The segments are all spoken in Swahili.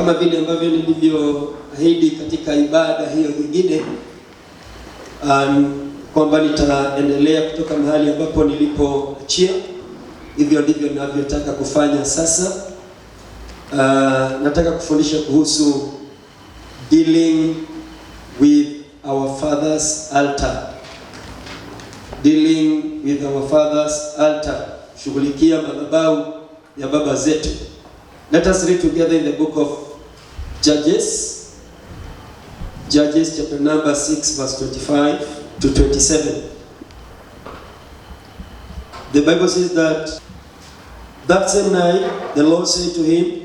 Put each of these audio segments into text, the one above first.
Kama vile ambavyo nilivyoahidi katika ibada hiyo nyingine, kwamba nitaendelea kutoka mahali ambapo nilipoachia. Hivyo ndivyo ninavyotaka kufanya sasa. Nataka kufundisha kuhusu dealing with our father's altar. Dealing with our father's altar. Shughulikia madhabahu ya baba zetu. Let us read together in the book of Judges. Judges chapter number 6 verse 25 to 27. The Bible says that same night the Lord said to him,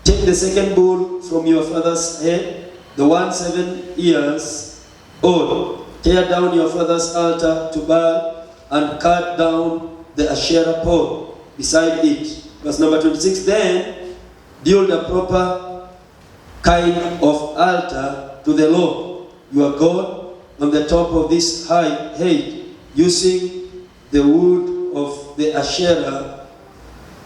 "Take the second bull from your father's head, the one 7 years old. Tear down your father's altar to Baal and cut down the Asherah pole beside it." Verse number 26. Then build a proper kind of altar to the Lord your God on the top of this height, using the wood of the Asherah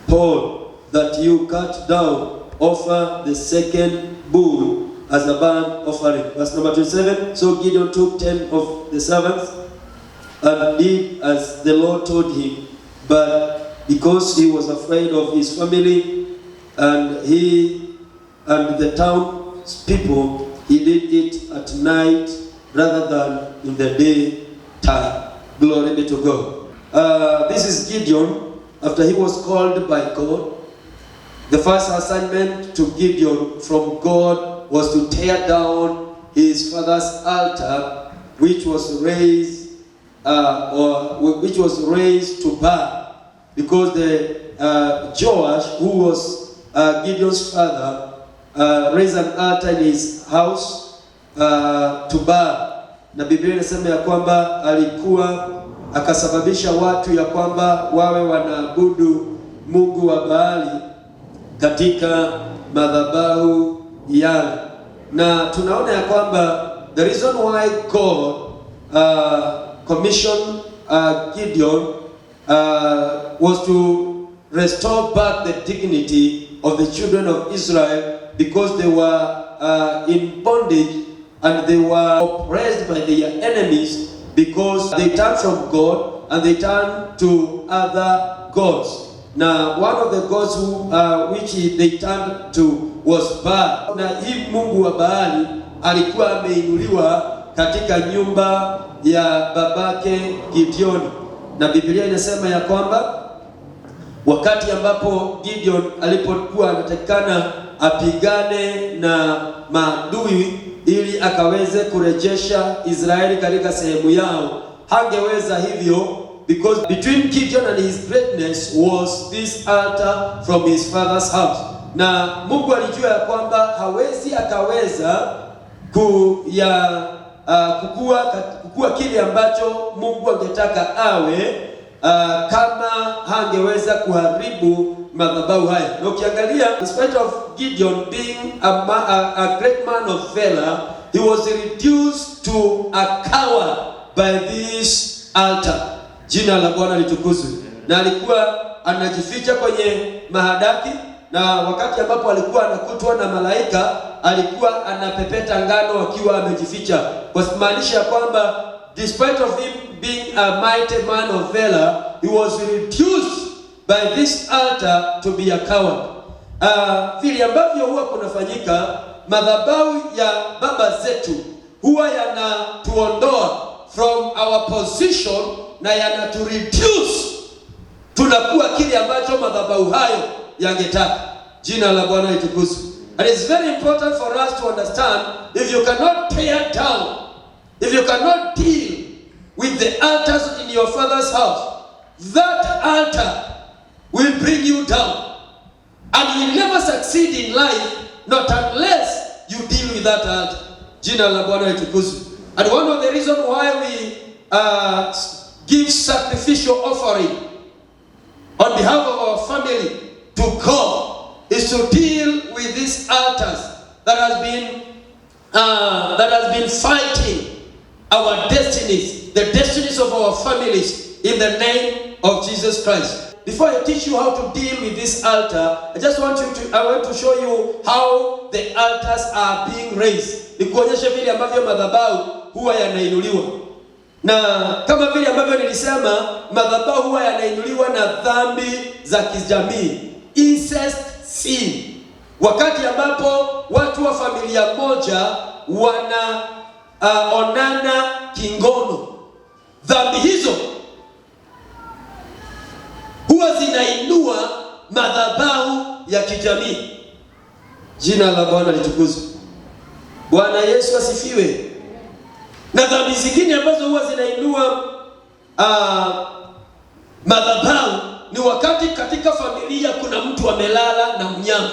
pole that you cut down. Offer the second bull as a burnt offering. Verse number 27. So Gideon took 10 of the servants and did as the Lord told him, but because he was afraid of his family and the town's people, he did it at night rather than in the daytime. Glory be to God. This is Gideon after he was called by God. The first assignment to Gideon from God was to tear down his father's altar, which was raised to Baal, because Joash, who was Gideon's father, raised an altar in his house to Baal. Na Biblia inasema ya kwamba alikuwa akasababisha watu ya kwamba wawe wanaabudu mungu wa Baali katika madhabahu yale. Na tunaona ya kwamba the reason why God commissioned Gideon was to restore back the dignity of the children of Israel, because they were in bondage and they were oppressed by their enemies, because they turned from God and they turned to other gods. Now, one of the gods which they turned to was Baal. Na hii mungu wa Baali alikuwa ameinuliwa katika nyumba ya babake Gideoni. Na Biblia inasema ya kwamba wakati ambapo Gideon alipokuwa anatakikana apigane na maadui ili akaweze kurejesha Israeli katika sehemu yao, hangeweza hivyo, because between Gideon and his greatness was this altar from his father's house. Na Mungu alijua ya kwamba hawezi akaweza kukua kile ambacho Mungu angetaka awe, kama hangeweza kuharibu madhabahu haya. Na ukiangalia, in spite of Gideon being a great man of valor, he was reduced to a coward by this altar. Jina la Bwana litukuzwe. Na alikuwa anajificha kwenye mahadaki, na wakati ambapo alikuwa anakutwa na malaika, alikuwa anapepeta ngano akiwa amejificha. Kwa maanisha kwamba despite of him being a mighty man of valor, he was reduced by this altar to be a coward. Vile ambavyo huwa kunafanyika, madhabahu ya baba zetu huwa yanatuondoa from our position na yanatureduce, tunakuwa kile ambacho madhabahu hayo yangetaka. Jina la Bwana litukuzwe. And it's very important for us to understand, if you cannot tear down, if you cannot deal with the altars in your father's house, that altar will bring you down, and you will never succeed in life, not unless you deal with that altar. Jina la Bwana litukuzwe. And one of the reasons why we give sacrificial offering on behalf of our family to God is to deal with these altars that has been fighting our destinies, the destinies of our families, in the name of Jesus Christ. before I teach you how to deal with this altar, I want to show you how the altars are being raised. Nikuonyeshe vile ambavyo madhabahu huwa yanainuliwa. Na kama vile ambavyo nilisema, madhabahu huwa yanainuliwa na dhambi za kijamii, incest sin. Wakati ambapo watu wa familia moja onana kingono, dhambi hizo huwa zinainua madhabahu ya kijamii. Jina la Bwana litukuzwe. Bwana Yesu asifiwe. Na dhambi zingine ambazo huwa zinainua madhabahu ni wakati katika familia kuna mtu amelala na mnyama.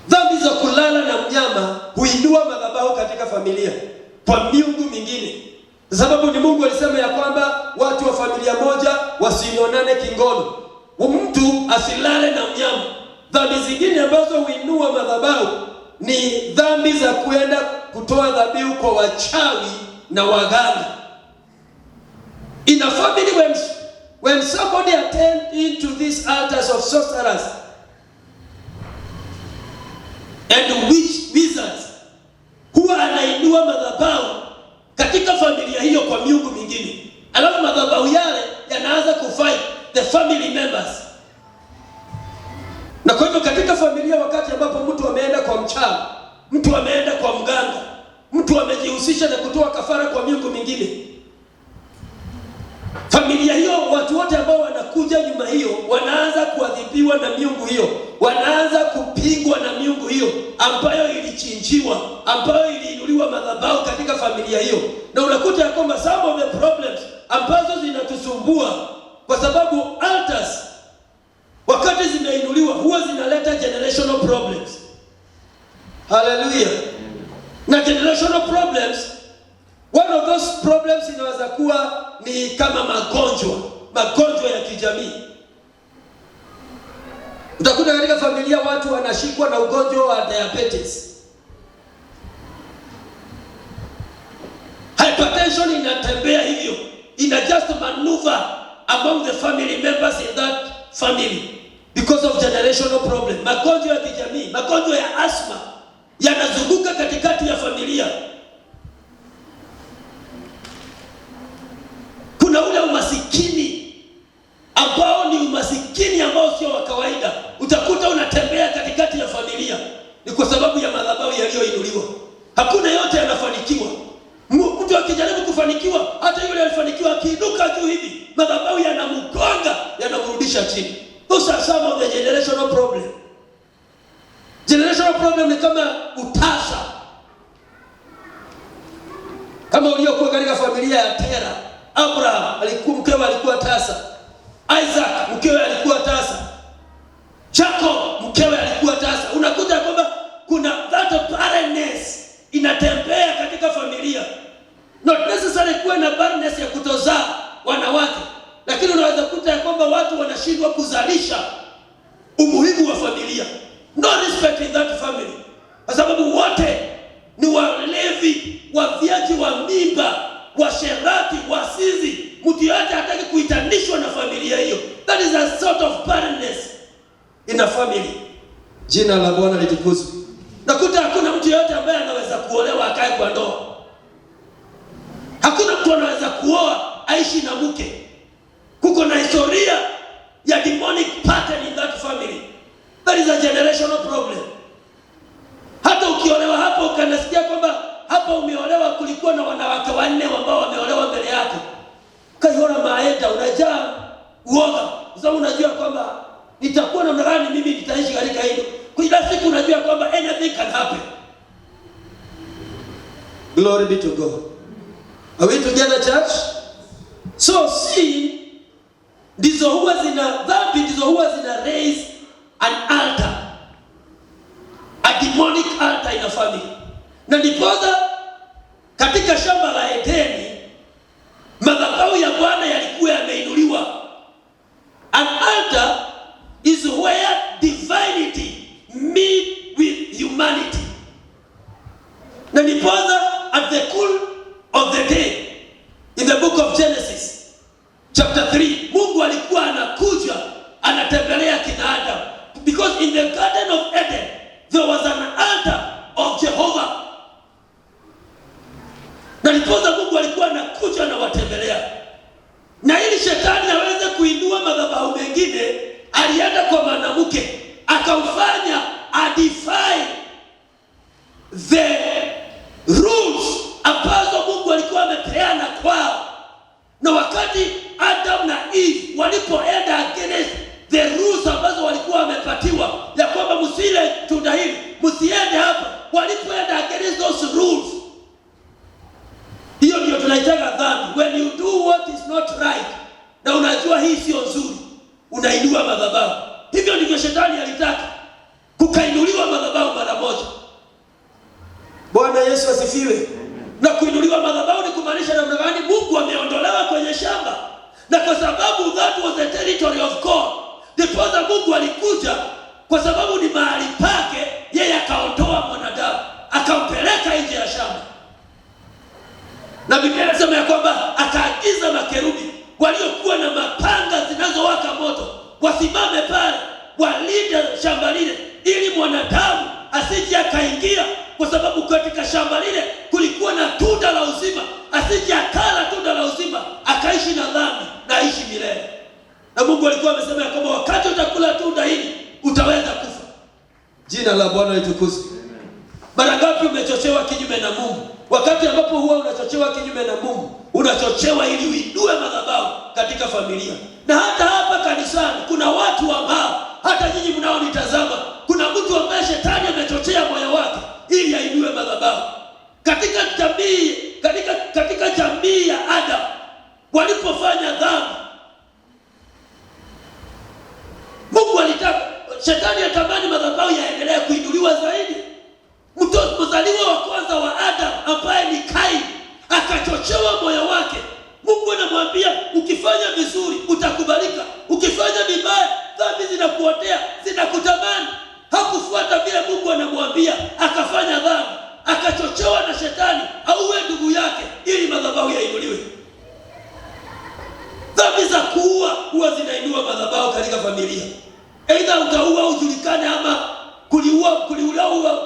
Dhambi za kulala na mnyama huinua madhabahu katika familia kwa miungu mingine. Sababu ni Mungu alisema ya kwamba watu wa familia moja wasionane kingono, mtu asilale na mnyama. Dhambi zingine ambazo huinua madhabahu ni dhambi za kwenda kutoa dhabihu kwa wachawi na waganga. In a family, when somebody attend into these altars of sorcerers and wizards, huwa anainua madhabahu katika familia hiyo kwa miungu mingine. Alafu madhabahu yale yanaanza kufight the family members. Na kwa hivyo katika familia, wakati ambapo mtu ameenda kwa mchawi, mtu ameenda kwa mganga, mtu amejihusisha na kutoa kafara kwa miungu mingine, familia hiyo, watu wote ambao wanakuja nyuma hiyo wanaanza kuadhibiwa na miungu hiyo, wanaanza kupingwa na miungu hiyo ambayo ilichinjiwa, ambayo iliinuliwa madhabahu katika familia hiyo. Na unakuta ya kwamba some of the problems ambazo zinatusumbua kwa sababu altars wakati zinainuliwa huwa zinaleta generational problems. Hallelujah. Na generational problems, one of those problems inaweza kuwa ni kama magonjwa ya kijamii. Utakuta katika familia watu wanashikwa na ugonjwa wa diabetes. Hypertension inatembea hivyo, ina just maneuver among the family members in that family because of generational problem. Magonjwa ya kijamii, magonjwa ya asthma yanazunguka katikati ya familia. Kuna ule umasikini ambao ni umasikini ambao sio wa kawaida. Utakuta unatembea katikati ya familia. Ni kwa sababu ya madhabahu yaliyoinuliwa. Hakuna yote yanafanikiwa. Mtu akijaribu kufanikiwa, hata yule alifanikiwa akiinuka juu hivi, madhabahu yanamgonga, yanamrudisha chini. Those are some of the generational problem. Generational problem ni kama utasa. Kama uliokuwa katika familia ya Tera, Abraham mkewe alikuwa tasa. Isaac mkewe alikuwa tasa. Jacob mkewe alikuwa tasa. Unakuta kwamba kuna that barrenness inatembea katika familia. Not necessarily kuwa na barrenness ya kutozaa wanawake, lakini unaweza kuta kwamba watu wanashindwa kuzalisha umuhimu wa familia. No respect in that family. Kwa sababu wote ni walevi, waviaji wa mimba, washerati, wasizi. Mtu yote hataki kuitanishwa na familia hiyo. That is a sort of barrenness in a family. Jina la Bwana litukuzwe. Nakuta hakuna mtu yote ambaye anaweza kuolewa akae kwa ndoa. Hakuna mtu anaweza kuoa aishi na mke. Kuko na historia ya demonic pattern in that family. That is a generational problem. Hata ukiolewa hapo ukanasikia kwamba hapa umeolewa kulikuwa na wanawake wanne ambao wameolewa mbele yako. Kaiona maenda unajaa uoga. Sasa unajua kwamba nitakuwa na mrani mimi nitaishi katika hilo. Kwa hiyo siku unajua kwamba anything can happen. Glory be to God. Are we together, church? So sin ndizo huwa zina raise an altar, a demonic altar in a family. Na ndiposa katika shamba la Edeni madhabahu ya Bwana yalikuwa yameinuliwa. An altar is where divinity meet with humanity. Na ndiposa at the cool of the day in the book of Genesis chapter 3, Mungu alikuwa anakuja akatembelea kina Adam, because in the Garden of Eden there was an altar of Jehovah. Na lipoza Mungu alikuwa anakuja na watembelea. Na ili shetani aweze kuinua madhabahu mengine, alienda kwa mwanamke akamfanya defy the rules ambazo Mungu alikuwa amepeana kwao. Na wakati Adam na Eve walipoenda against the rules ambazo walikuwa wamepatiwa, ya kwamba msile tunda hili, msiende hapa, walipoenda against those rules, hiyo ndio tunaitaga dhambi. When you do what is not right, na unajua hii sio nzuri, unainua madhabahu. Hivyo ndivyo shetani alitaka, kukainuliwa madhabahu mara moja. Bwana Yesu asifiwe. Na kuinuliwa madhabahu ni kumaanisha namna gani? Mungu ameondolewa kwenye shamba, na kwa sababu that was the territory of God, ndiposa Mungu alikuja, kwa sababu ni mahali pake, yeye akaondoa mwanadamu akampeleka nje ya shamba. Na Biblia inasema ya kwamba akaagiza makerubi waliokuwa na mapanga zinazowaka moto wasimame pale walinde shamba lile, ili mwanadamu asije akaingia, kwa sababu katika shamba lile kulikuwa na tunda la uzima, asije akala tunda la uzima akaishi na dhambi na aishi milele. Na Mungu alikuwa amesema ya kwamba wakati utakula tunda hili utaweza kufa. Jina la Bwana litukuzwe. Mara ngapi umechochewa kinyume na Mungu? Wakati ambapo huwa unachochewa kinyume na Mungu, unachochewa ili uinue madhabahu katika familia. Na hata hapa kanisani kuna watu ambao, hata nyinyi mnaonitazama, kuna mtu ambaye shetani amechochea moyo wake ili ainue madhabahu. Katika jamii ya Adam walipofanya dhambi, Mungu alitaka, shetani atamani madhabahu yaendelee kuinuliwa zaidi. Mtoto mzaliwa wa kwanza wa Adam ambaye ni Kaini akachochewa moyo wake. Mungu anamwambia ukifanya vizuri utakubalika, ukifanya vibaya dhambi zinakuotea, zinakutamani. Hakufuata vile Mungu anamwambia, akafanya dhambi, akachochewa na shetani auwe ndugu yake ili madhabahu yainuliwe. Dhambi za kuua huwa zinainua madhabahu katika familia. Aidha utaua ujulikane, ama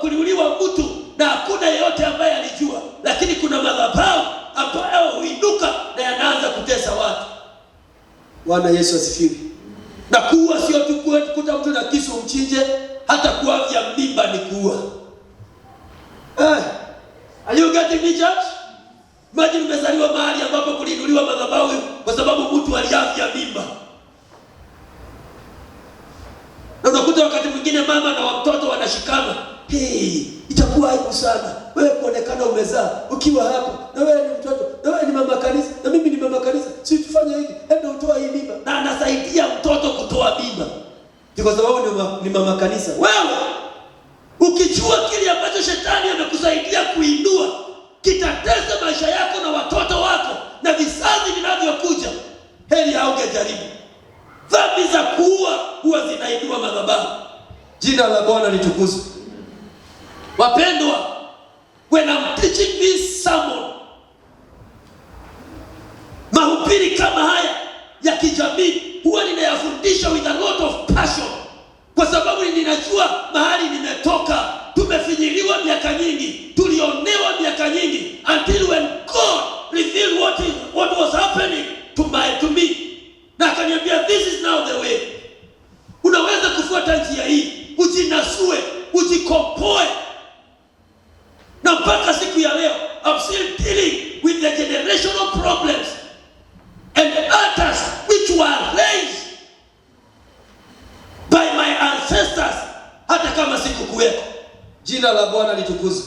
kuliuliwa mtu na hakuna yeyote ambaye alijua, lakini kuna madhabahu ambayo huinuka na yanaanza kutesa watu. Bwana Yesu asifiwe. Na kuua sio tu kukuta mtu na kisu umchinje, hata kuavya mimba ni kuua. Are you getting me, church? Imagine umezaliwa mahali ambapo kuliinuliwa madhabahu kwa sababu mtu aliavya mimba. Na unakuta wakati mwingine mama na watoto wanashikana. Itakuwa aibu sana wewe kuonekana umezaa ukiwa hapa, na wewe ni mtoto, na wewe ni mama kanisa, na mimi ni mama kanisa, si tufanye hivi, enda utoa hii mimba. Na anasaidia mtoto kutoa mimba kwa sababu ni mama kanisa. Wewe ukijua kile ambacho shetani amekusaidia kuinua kitatesa maisha yako na watoto wako na vizazi vinavyokuja, heri haungejaribu. Dhambi za kuua huwa zinainua madhabahu. Jina la Bwana litukuzwe. Wapendwa, when I'm teaching this sermon, mahubiri kama haya ya kijamii huwa ninayafundisha with a lot of passion, kwa sababu ninajua mahali nimetoka. Tumefinyiliwa miaka nyingi, tulionewa miaka nyingi, until when God revealed what was happening to me. Na akaniambia, this is now the way. Unaweza kufuata njia hii, ujinasue, ujikompoe. Na mpaka siku ya leo, I'm still dealing with the generational problems and the altars which were raised by my ancestors, hata kama sikukuwepo. Jina la Bwana litukuzwe.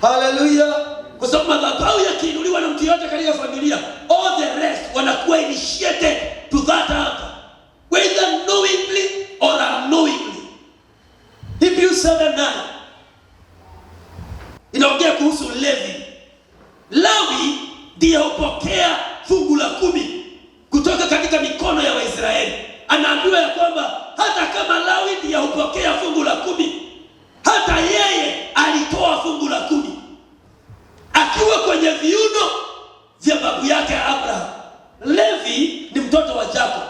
Hallelujah. Kwa sababu madhabahu yakiinuliwa na mtu yote katika familia, all the rest wanakuwa initiated to that altar, whether knowingly or unknowingly. Hebrews 7:9 inaongea kuhusu Levi. Lawi ndiye hupokea fungu la 10 kutoka katika mikono ya Waisraeli. Anaambiwa ya kwamba hata kama Lawi ndiye hupokea fungu la 10, hata yeye alitoa fungu la 10 akiwa kwenye viuno vya babu yake Abraham. Levi ni mtoto wa Jacob.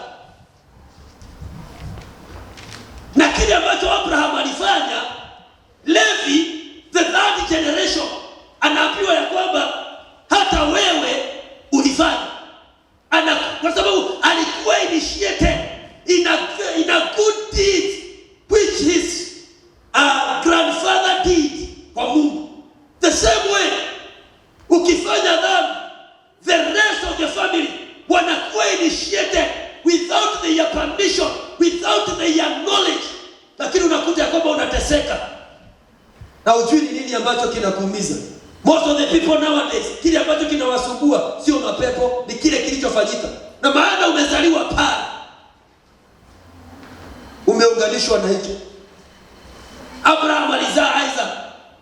initiated in a good deed which his grandfather did kwa Mungu. The same way, ukifanya dhambi, the rest of the family wanakuwa initiated without their permission, without their knowledge. Lakini unakuta kwamba unateseka na ujui ni nini ambacho kinakuumiza. Most of the people nowadays, kile ambacho kinawasumbua sio mapepo, ni kile kilichofanyika. Na maana umezaliwa pale, umeunganishwa na hicho. Abraham alizaa Isaac,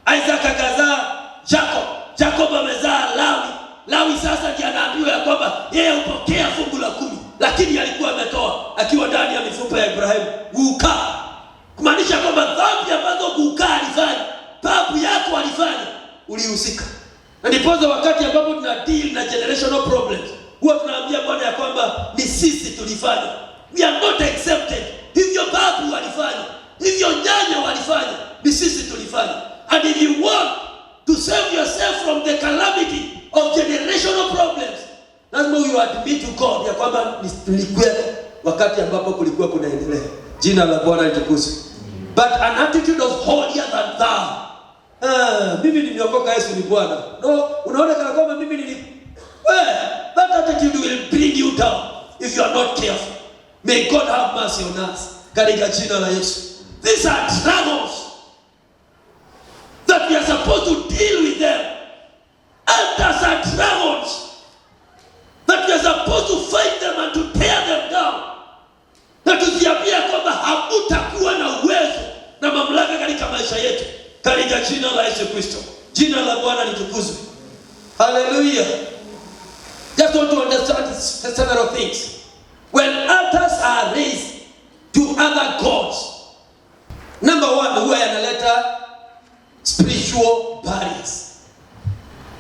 Isaac akazaa Jacob, Jacob amezaa Lawi. Lawi sasa ndiye anaambiwa ya kwamba yeye upokea fungu la 10, lakini alikuwa ametoa akiwa ndani ya mifupa ya Ibrahim. Guka, kumaanisha kwamba dhambi ambazo Guka alifanya, babu yako alifanya, ulihusika. Na ndipo wakati ambapo tuna deal na generational problems, huwa tunaambia Bwana ya kwamba ni sisi tulifanya. We are not exempted. Hivyo babu walifanya, hivyo nyanya walifanya, ni sisi tulifanya. And if you want to save yourself from the calamity of generational problems, lazima you admit to God ya kwamba nilikuwa wakati ambapo kulikuwa kunaendelea. Jina la Bwana litukuzwe. But an attitude of holier than thou. Mimi nimeokoka, Yesu ni Bwana. No, unaona kana kwamba mimi that attitude will bring you down if you are not careful. May God have mercy on us. Katika jina la Yesu. These are troubles that we are supposed to deal with them. And those are troubles that we are supposed to fight them and to tear them down. Na tusiambia kwamba hakutakuwa na uwezo na mamlaka katika maisha yetu. Katika jina la Yesu Kristo. Jina la Bwana litukuzwe. Hallelujah. Just want to understand several things. When altars are raised to other gods, number one, huwa yanaleta spiritual barriers.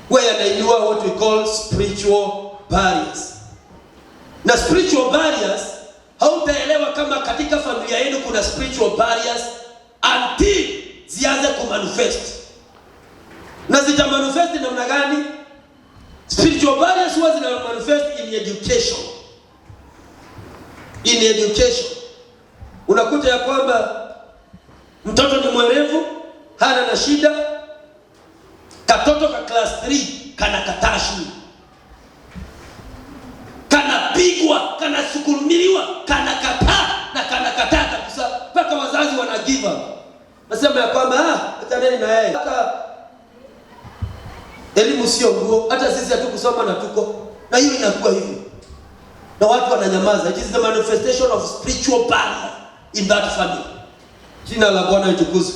Huwa yanainua what we call spiritual barriers. Na spiritual barriers, hautaelewa kama katika familia yenu kuna spiritual barriers until zianze kumanifest. Na zita manifest namna gani? Spiritual barriers huwa zina manifest in education. In education, unakuta ya kwamba mtoto ni mwerevu, hana na shida, katoto ka class 3 kana kataa shule, kana pigwa, kana sukumiliwa, kana kataa kabisa, mpaka wazazi wana give up. Nasema ya kwamba hata nini na yeye, hata elimu sio nguo, hata sisi hatukusoma na tuko na hiyo inakuwa hivyo. Na watu wananyamaza. It is the manifestation of spiritual barrier in that family. Jina la Bwana litukuzwe.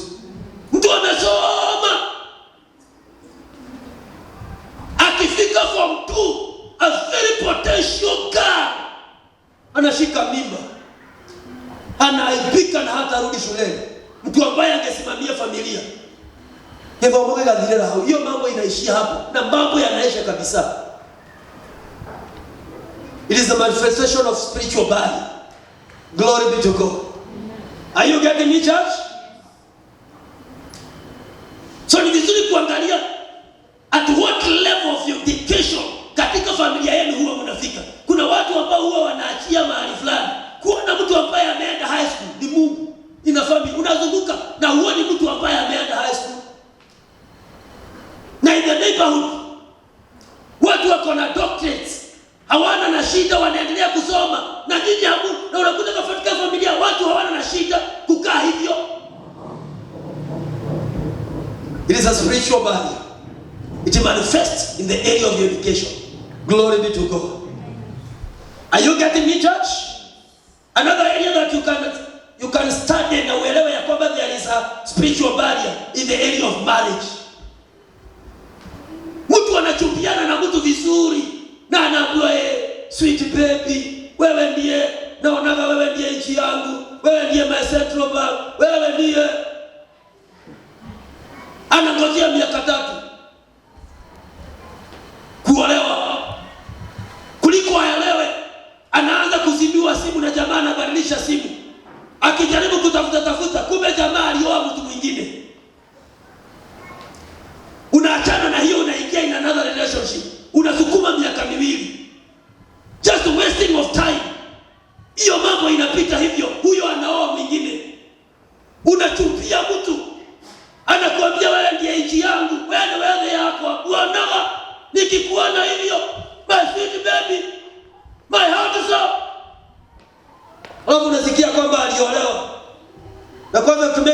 Mtu amesoma, akifika form 2, a very potential girl, anashika mimba, anaibika na hata rudi shuleni. Mtu ambaye angesimamia familia. Hivyo Mungu kadhirira hao. Hiyo mambo inaishia hapo na mambo yanaisha kabisa. It is the manifestation of spiritual barrier. Glory be to God. Are you getting me, church? So ni vizuri kuangalia at what level of education katika familia yenu huwa mnafika. Kuna watu ambao huwa wanaachia mahali fulani. Kuona mtu ambaye ameenda high school ni Mungu. Ina familia unazunguka na huwa ni mtu ambaye ameenda high school. Na in the neighborhood watu wako na doctorates, hawana na shida, wanaendelea kusoma na nyinyi hapo, na unakuta katika familia watu hawana na shida kukaa hivyo. It is a spiritual barrier. It manifests in the area of education. Glory be to God. Are you getting me, church? Another area that you can study na uelewe ya kwamba there is a spiritual barrier in the area of marriage. Mtu anachumbiana na mtu vizuri na anaambiwa sweet baby, wewe ndiye naonaga, wewe ndiye nchi yangu, wewe ndiye my central bank, wewe ndiye. Anangojea miaka 3 kuolewa. Kuliko aelewe, anaanza kuzibiwa simu na jamaa anabadilisha simu. Akijaribu kutafuta, kumbe jamaa alioa mtu mwingine. Unaachana na hiyo, unaingia in another relationship. Unasukuma miaka 2. Just wasting of time.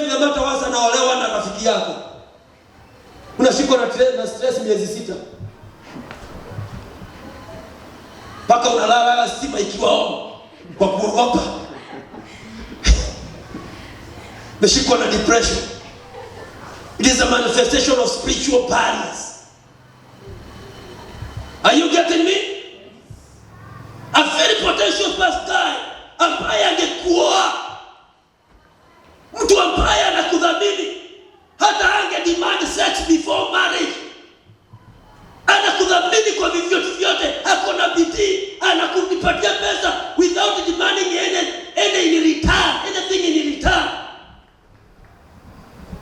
make the matter worse, anaolewa na rafiki yako. Unashikwa na stress miezi 6. Paka unalala stima ikiwa on kwa kuogopa. Umeshikwa na depression. It is a manifestation of spiritual barriers. Are you getting me? A very potential pastor ambaye angekuoa, mtu ambaye anakudhamini, hata ange demand sex before marriage, anakudhamini kwa vyovyote vyote, ako na bidii, anakupatia pesa without demanding any in return, anything in return.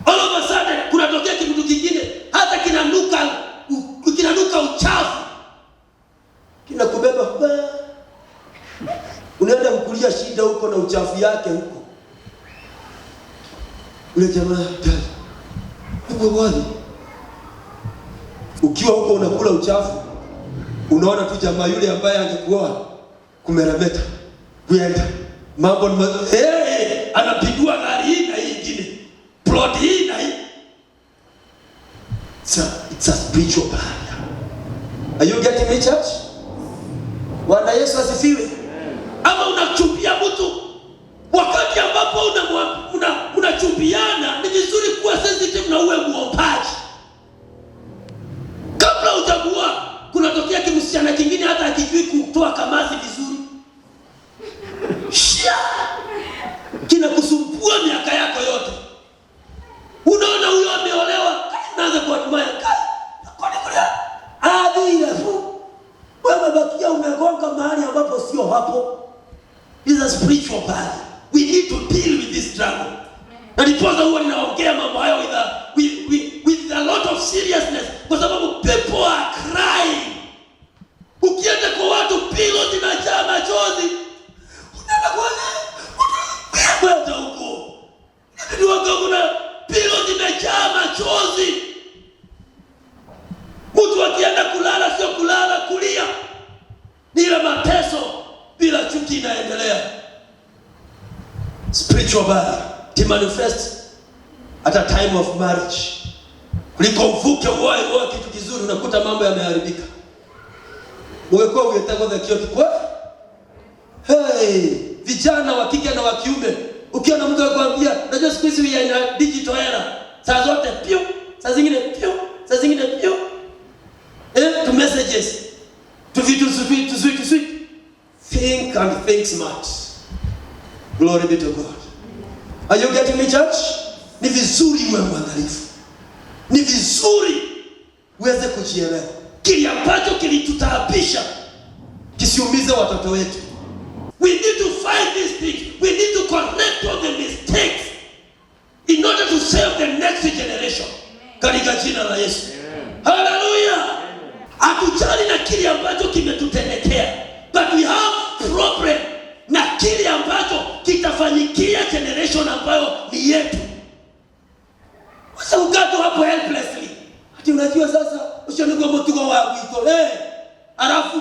All of a sudden kunatokea kitu kingine, hata kinanuka uchafu, kinakubeba, unaenda kukulia shida huko na uchafu yake huko. Ule jamaa huko wali, ukiwa huko unakula uchafu, unaona tu jamaa yule ambaye angekuoa kumeremeta, kuenda mambo anapigwa gari hii na hii nyingine, plot hii na hii. It's a spiritual barrier. Are you getting me, church? Bwana Yesu asifiwe. Ama unachumbia mtu wakati ambapo unachumbiana, ni vizuri kuwa sensitive na uwe muombaji. Kabla hujamua, kunatokea kimsichana kingine hata akijui kutoa kamasi vizuri, kinakusumbua miaka yako yote. Unaona huyo ameolewa, anaanza kuatumia wewe bakia umegonga mahali ambapo sio hapo. This is a spiritual barrier. We need to deal with this struggle. Na nipoza huwa ninaongea mambo hayo with a lot of seriousness, kwa sababu people are crying. Ukienda kwa watu pillow zinajaa machozi, unaenda kwa huko, ndio kuna pillow zimejaa machozi. Mtu akienda kulala sio kulala, kulia. Bila mateso, bila chuki inaendelea. Spiritual barrier to manifest at a time of marriage. Kuliko uvuke uoe kitu kizuri, unakuta mambo yameharibika. Ungekuwa ungetaka za kioti kwa vijana wa kike na wa kiume, ukiona mtu akwambia, unajua siku hizi we are in a digital era. Saa zote pio, saa zingine pio, saa zingine pio. To messages, to vitu sweet. Think and think smart. Glory be to God. Are you getting me, church? Ni vizuri uwe mwangalifu. Ni vizuri uweze kujielewa. Kile ambacho kilitutaabisha kisiumize watoto wetu. We need to find these things. We need to correct all the mistakes in order to save the next generation. Katika jina la Yesu. Hallelujah. Hatujali na kile ambacho kimetutendekea, but we have problem na kile ambacho kitafanyikia generation ambayo ni yetu. Sasa ukato hapo helplessly. Ati unajua sasa ushoniko mtugo wa wito. Alafu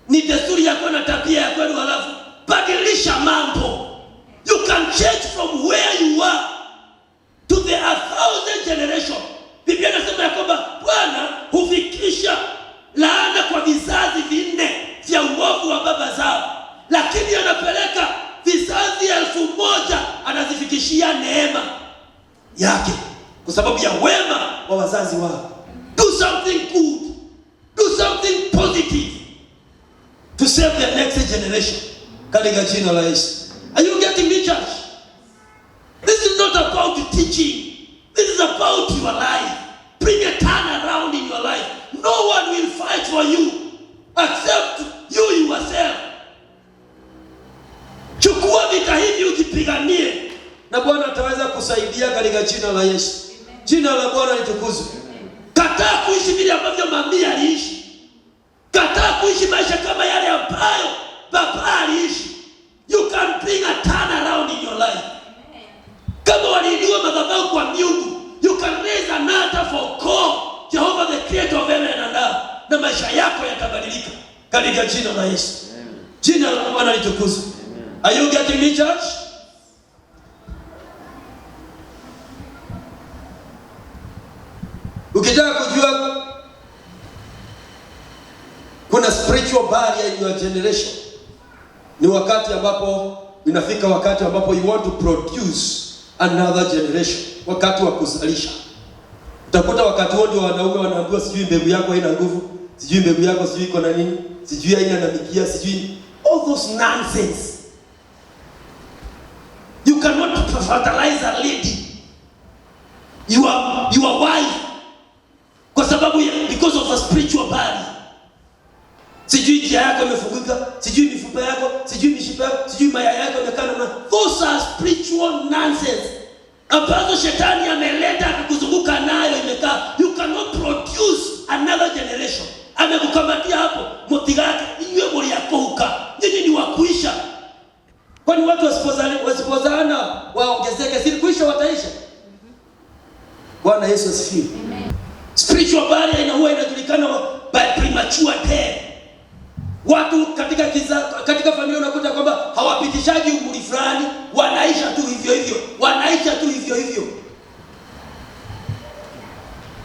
ni desturi yako na tabia yako, alafu badilisha mambo. You can change from where you are to the 1,000 generation. Biblia inasema ya kwamba Bwana hufikisha laana kwa vizazi 4 vya uovu wa baba zao, lakini anapeleka vizazi 1,000 anazifikishia neema yake kwa sababu ya wema wa wazazi wao. Do something good. Do something positive to save the next generation. Katika jina la Yesu. Are you getting me, church? This is not about teaching. This is about your life. Bring a turnaround in your life. No one will fight for you except you yourself. Chukua vita hivi ukipiganie, na Bwana ataweza kusaidia katika jina la Yesu. Jina la Bwana litukuzwe. Kataa kuishi vile ambavyo mami aliishi. Kataa kuishi maisha kama yale ambayo baba aliishi. You can bring a turnaround in your life. Kama waliinua madhabahu kwa miungu, you can raise an altar for God, Jehovah the creator of heaven and earth, na maisha yako yatabadilika katika jina la Yesu. Jina la Bwana litukuzwe. Are you getting me, church? spiritual barrier in your generation. Ni wakati ambapo inafika wakati ambapo you want to produce another generation, wakati wa kuzalisha. Utakuta wakati wote wanaume wanaambiwa sijui mbegu yako haina nguvu, sijui mbegu yako sijui iko na nini, sijui haina nabikia, sijui all those nonsense. You cannot fertilize a lady, your wife, kwa sababu because of a spiritual barrier. Sijui njia yako imefunguka, sijui mifupa yako, sijui mishipa yako, sijui mayai yako yamekana na. Those are spiritual nonsense ambazo shetani ameleta akakuzunguka nayo imekaa. You cannot produce another generation. Amekukamatia hapo motigake iwe mori yako huka. Nyinyi ni wakuisha. Kwani watu wasipozana waongezeke, si kuisha wataisha? Bwana Yesu asifiwe. Amen. Spiritual barrier huwa inajulikana by premature death. Watu katika familia unakuta kwamba hawapitishaji umri fulani, wanaisha tu hivyo hivyo, wanaisha tu hivyo hivyo.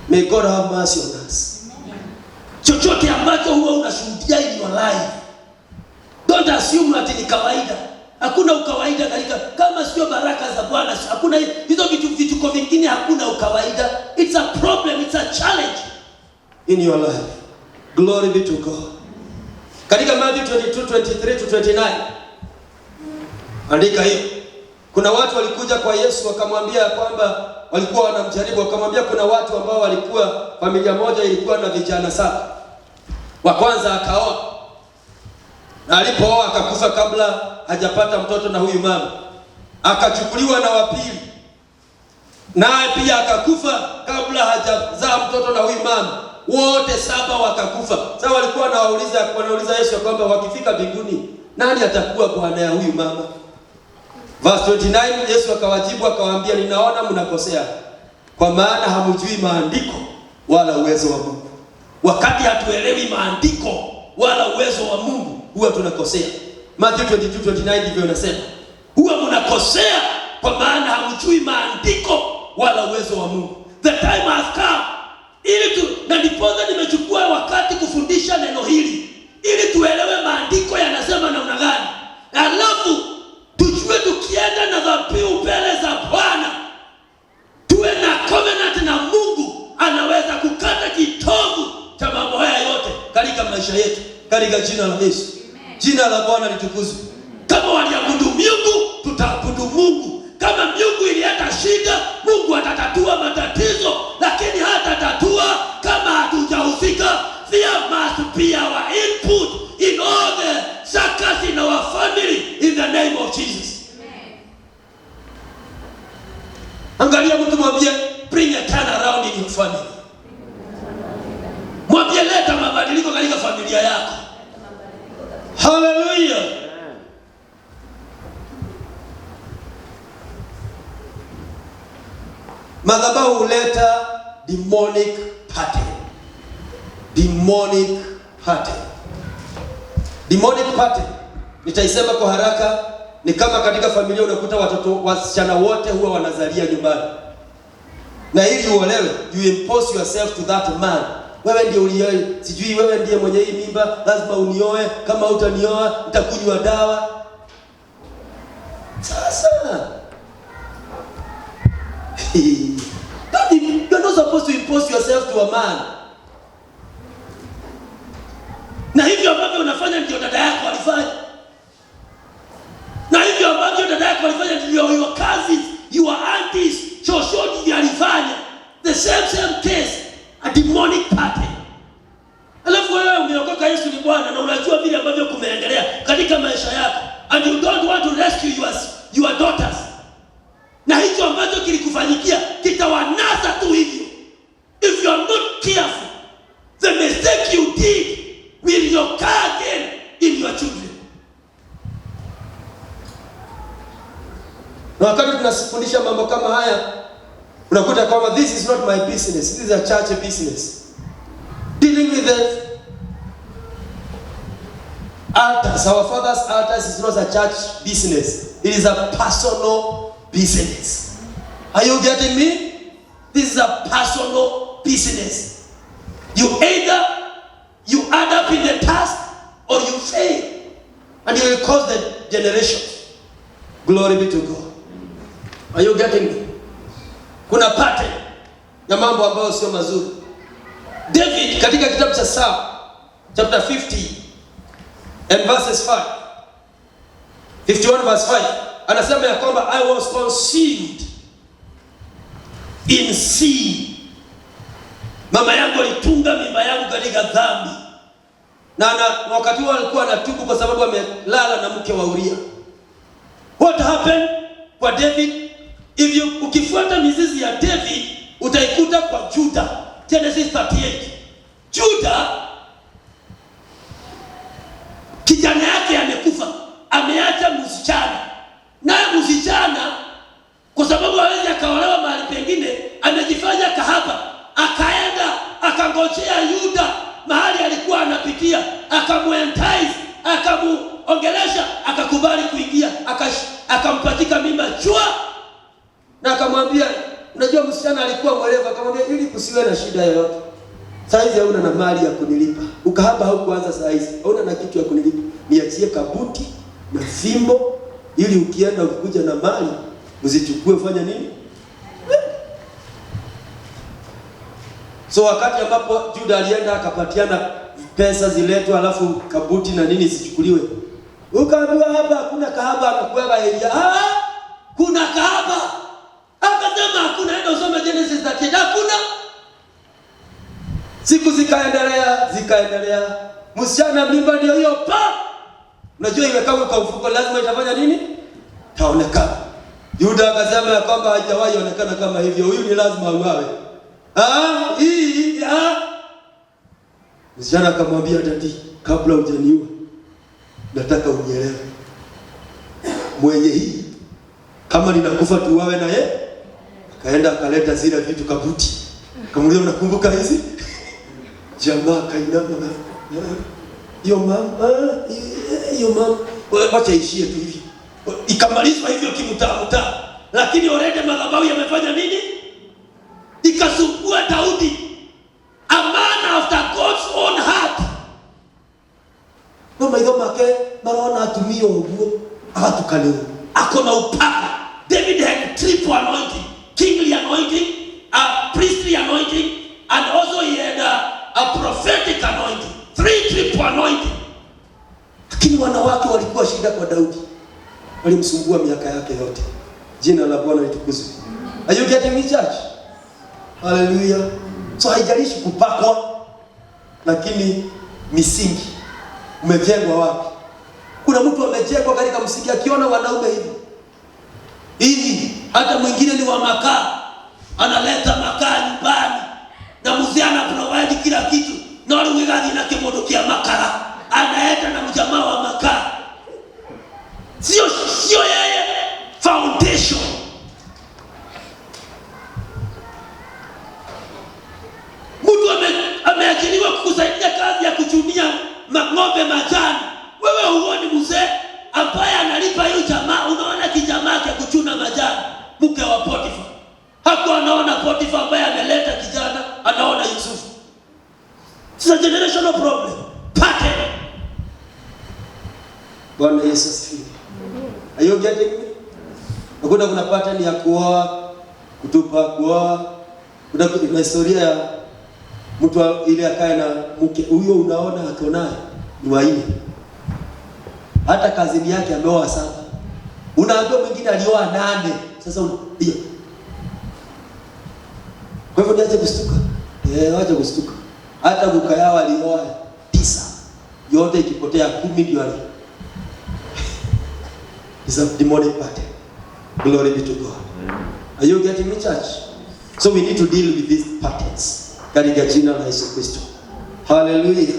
May God have mercy on us. Chochote ambacho huwa unashuhudia in your life, don't assume ati ni kawaida. Hakuna ukawaida katika, kama sio baraka za Bwana, hakuna hizo vitu vingine, hakuna ukawaida. It's a problem, it's a challenge in your life. Glory be to God. Katika Matthew 22:23-29 andika hiyo. Kuna watu walikuja kwa Yesu wakamwambia kwamba walikuwa wanamjaribu, wakamwambia kuna watu ambao walikuwa familia moja ilikuwa na vijana 7. Wa kwanza akaoa, na alipooa akakufa kabla hajapata mtoto na huyu mama. Akachukuliwa na wa pili, naye pia akakufa kabla hajazaa mtoto na huyu mama. Wote 7 wakakufa. Sasa walikuwa wanauliza Yesu kwamba wakifika mbinguni nani atakuwa bwana ya huyu mama? Verse 29, Yesu akawajibu akawaambia, ninaona mnakosea, kwa maana hamjui maandiko wala uwezo wa Mungu. Wakati hatuelewi maandiko wala uwezo wa Mungu, huwa tunakosea. Matthew 22:29 ndivyo inasema. Huwa mnakosea kwa maana hamjui maandiko wala uwezo wa Mungu. The time has come na ndiposa nimechukua wakati kufundisha neno hili ili tuelewe maandiko yanasema namna gani. Alafu tujue tukienda na dhabihu mbele za Bwana, tuwe na covenant na Mungu, anaweza kukata kitovu cha mambo haya yote katika maisha yetu, katika jina la Yesu. Amen. Jina la Bwana litukuzwe. Kama waliabudu Mungu, tutaabudu Mungu. Kama Mungu ilileta shida, Mungu atatatua matatizo, lakini hatatatua kama hatujahusika. There must be our input in all the circles in our family in the name of Jesus. Amen. Angalia mtu mwambie, bring a turn around in your family. Mwambie leta mabadiliko katika familia yako. Hallelujah. Madhabahu huleta demonic pattern. Demonic pattern. Demonic pattern, nitaisema kwa haraka, ni kama katika familia unakuta wasichana wote huwa wanazalia nyumbani. Na ili uolewe, you impose yourself to that man. Wewe ndiye ulioe, sijui wewe ndiye mwenye hii mimba, lazima unioe, kama utanioa nitakunywa dawa. Sasa you're not supposed to impose yourself to a man. Na hivyo ambavyo unafanya ndio dada yako alifanya. Na hivyo ambavyo dada yako alifanya ndio your cousins, your aunties, chochote alifanya. The same case, a demonic pattern. Alafu wewe umeokoka, Yesu ni Bwana, na unajua vile ambavyo kumeendelea katika maisha yako, and you don't want to rescue your daughters. Na hicho ambacho kilikufanyikia kitawanasa tu hivyo. If you are not careful, the mistake you did will occur again in your children. Na wakati tunafundisha mambo kama haya, unakuta kwamba this is not my business, this is a church business. Dealing with the altars, our father's altars, is not a church business. It is a personal business. Are you getting me? This is a personal business. You add up in the task or you fail. And you will cause the generations. Glory be to God. Are you getting me? Kuna pattern ya mambo ambayo sio mazuri. David katika kitabu cha Psalm chapter 50 and verses 5. 51 verse 5. Anasema ya kwamba I was conceived in sin. Mama yangu alitunga mimba yangu katika dhambi. Na wakati huo alikuwa anatubu kwa sababu amelala na mke wa Uria. What happened kwa David? Ukifuata mizizi ya David utaikuta kwa Judah. Genesis 38. Judah kijana yake amekufa, ameacha msichana. Naye msichana kwa sababu hawezi akaolewa mahali pengine, amejifanya kahaba, akaenda akangojea Yuda mahali alikuwa anapitia, akamuentice, akamuongelesha, akakubali kuingia, akampatika mimba chua, na akamwambia, unajua msichana alikuwa mwerevu, akamwambia ili kusiwe na shida yoyote. Saizi hauna na mali ya kunilipa. Ukahaba haukuanza saizi. Hauna na kitu ya kunilipa. Niachie kabuti na fimbo ili ukienda ukikuja na mali uzichukue, fanya nini? So wakati ambapo Juda alienda akapatiana pesa ziletwe, alafu kabuti na nini zichukuliwe. Ukaambiwa hapa hakuna kahaba, anakuweka Elia. Kuna kahaba. Akasema hakuna, enda usome Genesis 38. Hakuna. Siku zikaendelea. Msichana mimba ndio hiyo pa. Unajua imekaa kwa mfuko, lazima itafanya nini? Taonekana. Yuda akasema ya kwamba hajawahi onekana kama hivyo. Huyu ni lazima auawe. Msichana akamwambia, dadi, kabla hujaniua nataka unielewe. Mwenye hii kama ninakufa tuwawe na yeye. Akaenda akaleta zile vitu kabuti. Kamuuliza, unakumbuka hizi? Jamaa kainama. Yo mama, wacha ishie tu hivi. Ikamalizwa hivyo kimutamuta. Lakini already madhabahu yamefanya nini? Ikasumbua Daudi. A man after God's own heart. Mama hizo make marona atumio uguo akatukaliwa. Akona upaka. David had triple anointing, kingly anointing, a priestly anointing, and also he had a prophetic anointing. 3 triple anointing. Lakini wanawake walikuwa shida kwa Daudi. Walimsumbua miaka yake yote. Jina la Bwana litukuzwe. Are you getting me, church? Hallelujah. So haijalishi kupakwa, lakini misingi umejengwa wapi? Kuna mtu amejengwa katika msingi, akiona wanaume hivi hata mwingine ni wa makaa, analeta makaa nyumbani na mzee anaprovide kila kitu, na wale wengine na kimodo kia makara anaenda na mjamaa wa makaa. Sio yeye foundation. Mtu ameajiriwa kukusaidia kazi ya kuchunia ng'ombe majani. Wewe huoni mzee ambaye analipa hiyo jamaa? Unaona kijamaa cha kuchuna majani, mke wa Potifa. Hapo anaona Potifa ambaye ameleta kijana, anaona Yusufu. It's a generational problem. Pattern. Bwana Yesu asifiwe. Are you getting me? Kuna pattern ya kuoa, kutupa, kuoa. Kuna historia ya mtu ile akae na mke huyo, unaona akionaye ni waini. Hata kazini yake ameoa 7. Unaambia mwingine alioa 8. Sasa ndio. Kwa hivyo niache kustuka. Wacha kustuka. Hata Bukayao alioa 9. Yote ikipotea 10 ndio ali. It's a demonic pattern. Glory be to God. Are you getting me, church? So we need to deal with these patterns. Katika jina la Yesu Kristo. Hallelujah.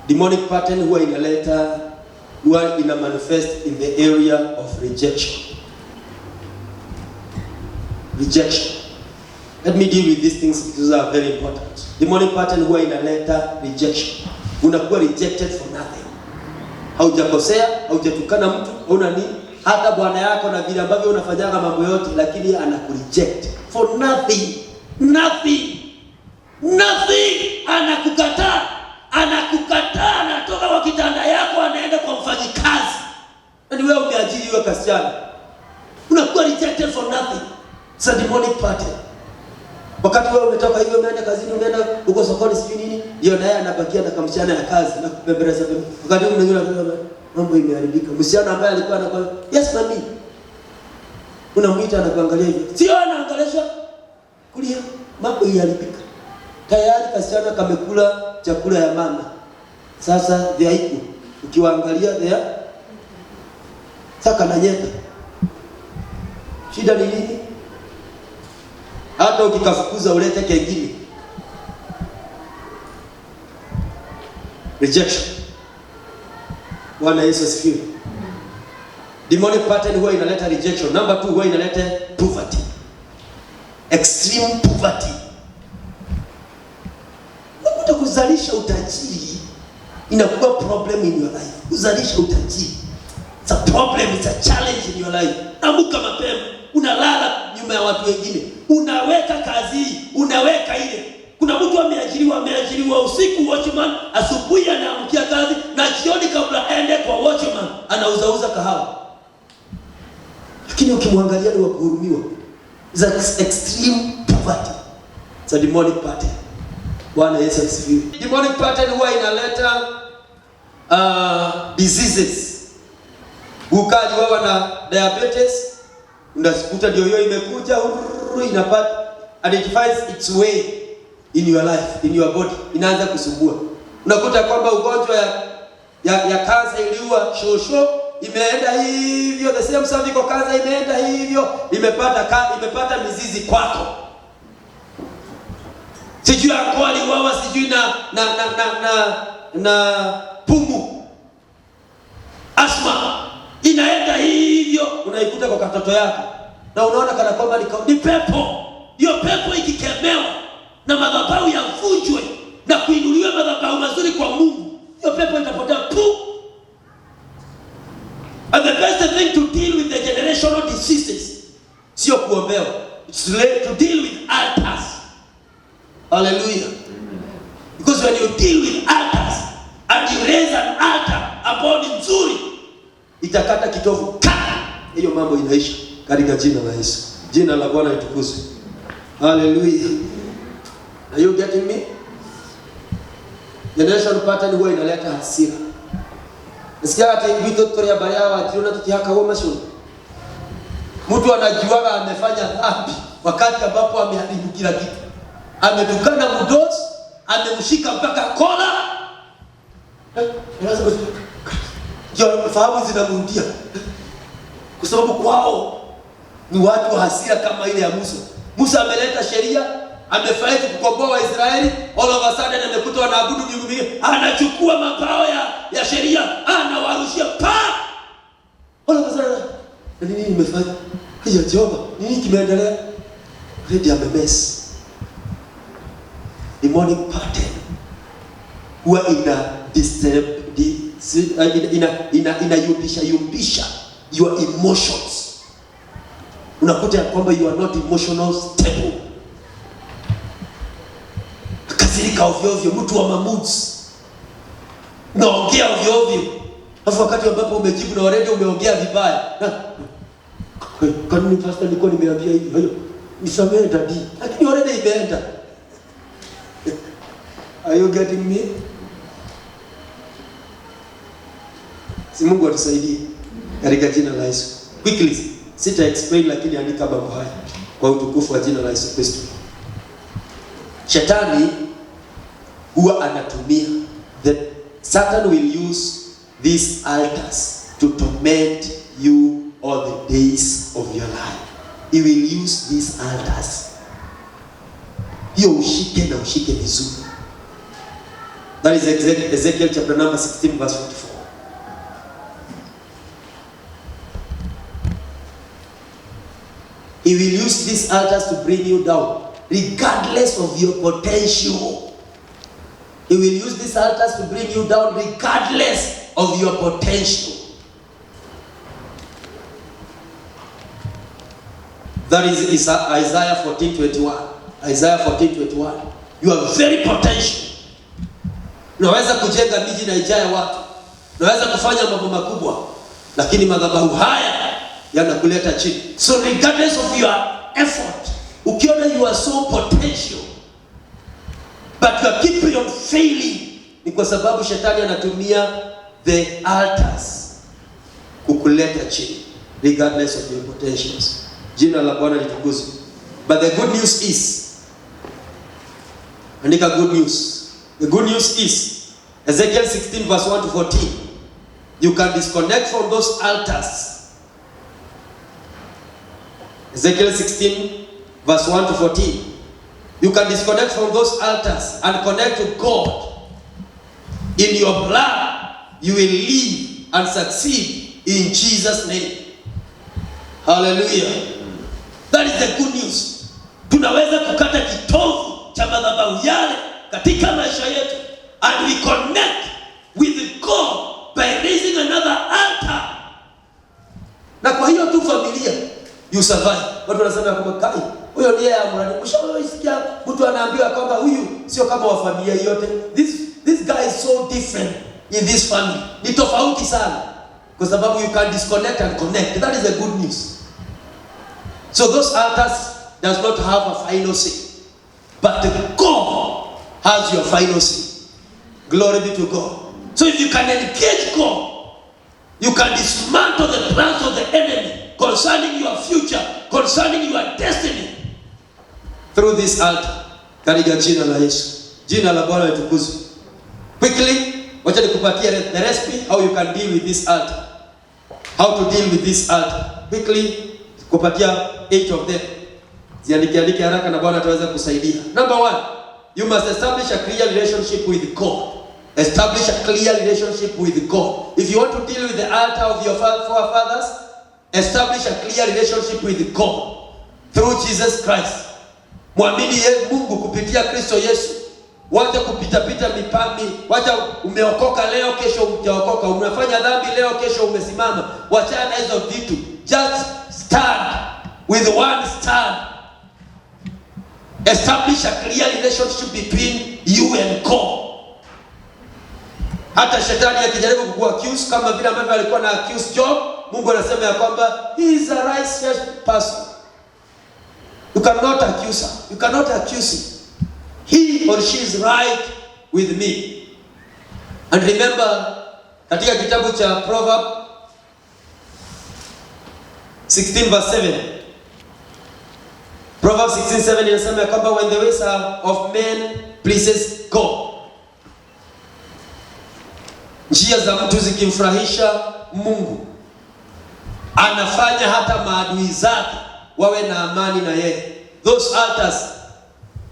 Demonic pattern huwa inaleta, huwa ina manifest in the area of rejection. Rejection. Let me deal with these things because they are very important. Demonic pattern huwa inaleta rejection. Unakuwa rejected for nothing. Haujakosea, haujatukana mtu, hauna nini? Hata bwana yako na vile ambavyo unafanyaga mambo yote, lakini anakureject for nothing. Nothing. anakukataa, anatoka kwa kitanda yako anaenda kwa mfanyikazi. Yaani wewe umeajiriwa kasichana, unakuwa rejected for nothing. It's a demonic pattern. Wakati wewe umetoka hivyo umeenda kazini, umeenda uko sokoni sijui nini, yeye naye anabakia na kamshana ya kazi na kupembeleza. Wakati mwingine mambo imeharibika. Msichana ambaye alikuwa anakuwa yes mami, unamwita anakuangalia hivyo, sio anaangalishwa kulia, mambo iharibika. Tayari kasichana kamekula chakula ya mama. Sasa dhaifu ukiwaangalia dhaifu saka na nyeta. Shida ni nini? Hata ukikafukuza ulete kengine. Rejection. Bwana Yesu asifiwe. Demonic pattern huwa inaleta rejection. Number 2 huwa inaleta poverty. Extreme poverty. Unakuta kuzalisha utajiri inakuwa problem in your life. Kuzalisha utajiri, it's a problem, it's a challenge in your life. Amka mapema, unalala nyuma ya watu wengine, unaweka kazi, unaweka ile. Kuna mtu ameajiriwa usiku watchman, asubuhi anaamkia kazi na jioni kabla aende kwa watchman anauza kahawa. Lakini ukimwangalia ni wa kuhurumiwa. It's extreme poverty. It's a demonic pattern. Bwana Yesu asifiwe. Demonic pattern huwa inaleta diseases. Ukali wao na diabetes, unasikuta ndio hiyo imekuja inapata identifies its way in your life, in your body, inaanza kusumbua. Unakuta kwamba ugonjwa ya kansa iliua shosho imeenda hivyo, the same cervical cancer imeenda hivyo, imepata mizizi kwako. Sijui akwali wawa, sijui na pumu, asma inaenda hivyo, unaikuta kwa katoto yako na unaona kana kwamba ni pepo. Hiyo pepo ikikemewa na madhabahu yavunjwe na kuinuliwa madhabahu mazuri kwa Mungu, hiyo pepo itapotea tu. And the best thing to deal with the generational diseases sio kuombewa, it's to deal with altars. Hallelujah. Because when you deal with altars and you raise an altar ambao ni nzuri, itakata kitovu, hiyo mambo inaisha katika jina la Yesu. Jina la Bwana litukuzwe. Hallelujah. Are you getting me? Generation pattern huwa inaleta hasira. Nasikia ati wito ya bayawa tunaona tukihaka woma shule. Mtu anajiwaga amefanya dhambi wakati ambapo ameharibu kila kitu. Ametukana mdosi, amemshika mpaka kola. Lazima ndio fahamu zinamrudia. Kwa sababu kwao ni watu wa hasira kama ile ya Musa. Musa ameleta sheria, amefight kukomboa Waisraeli, all of a sudden amekuta wanaabudu miungu mingine, anachukua mapao ya sheria, anawarushia pa. All of a sudden, nini nimefanya? Hiyo Jehova, nini kimeendelea? Ready amemess. Demonic pattern huwa yumbisha your emotions. Unakuta ya kwamba you are not emotional stable. Kasirika ovyo ovyo, mtu wa moods. Unaongea ovyo ovyo. Alafu wakati ambapo umejibu na already umeongea vibaya. Kwa nini pastor nilikuwa nimeambia hivi? Hayo nisamehe dadi. Lakini already imeenda. Are you getting me? Si Mungu atusaidie katika jina la Yesu. Quickly, sita explain lakini andika mambo haya kwa utukufu wa jina la Yesu Kristo. Shetani huwa anatumia, Satan will use these altars to torment you all the days of your life. He will use these altars. Hiyo ushike na ushike vizuri. That is Ezekiel chapter number 16 verse 44. He will use these altars to bring you down, regardless of your potential. He will use these altars to bring you down, regardless of your potential. That is Isaiah 14:21. Isaiah 14:21. You are very potential. Unaweza kujenga miji na ijaye watu. Unaweza kufanya mambo makubwa, lakini madhabahu haya yanakuleta chini. So regardless of your effort, ukiona you are so potential but you are keeping on failing, ni kwa sababu shetani anatumia the altars kukuleta chini, regardless of your potentials. Jina la Bwana litukuzwe. But the good news is, andika good news. The good news is Ezekiel 16 verse 1 to 14. You can disconnect from those altars. Ezekiel 16 verse 1 to 14. You can disconnect from those altars and connect to God. In your blood, you will live and succeed in Jesus' name. Hallelujah. That is the good news. Tunaweza kukata kitovu cha madhabahu yale katika maisha yetu, and we connect with God by raising another altar. Na kwa hiyo tu familia you survive. Watu wanasema kwamba kai huyo ndiye amrani. Mshawaisikia mtu anaambiwa kwamba huyu sio kama wa familia yote. This guy is so different in this family. Ni tofauti sana. Kwa sababu you can disconnect and connect. That is the good news. So those altars does not have a final say, but God has your final say. Glory be to God. So if you can engage God, you can dismantle the plans of the enemy concerning your future, concerning your destiny, through this altar. Katika jina la Yesu. Jina la Bwana litukuzwe. Quickly, wacha nikupatie the recipe how you can deal with this altar. How to deal with this altar. Quickly, kupatia 8 of them. Ziandike haraka na Bwana ataweza kusaidia. Number 1, you must establish a clear relationship with God. Establish a clear relationship with God. If you want to deal with the altar of your forefathers, establish a clear relationship with God through Jesus Christ. Muamini Mungu kupitia Kristo Yesu. Wacha kupita mipami. Wacha umeokoka leo, kesho hujaokoka. Umefanya dhambi leo, kesho umesimama. Wacha na hizo vitu. Just stand with one stand. Establish a clear relationship between you and God. Hata shetani akijaribu kukuaccuse kama vile ambavyo alikuwa na accuse Job, Mungu anasema ya kwamba he is a righteous person. You cannot accuse her. You cannot accuse him. He or she is right with me. And remember, katika kitabu cha Proverbs 16 verse 7. Proverbs 16:7 inasema ya kwamba when the ways of men pleases God, njia za mtu zikimfurahisha Mungu, anafanya hata maadui zake wawe na amani na yeye. Those altars,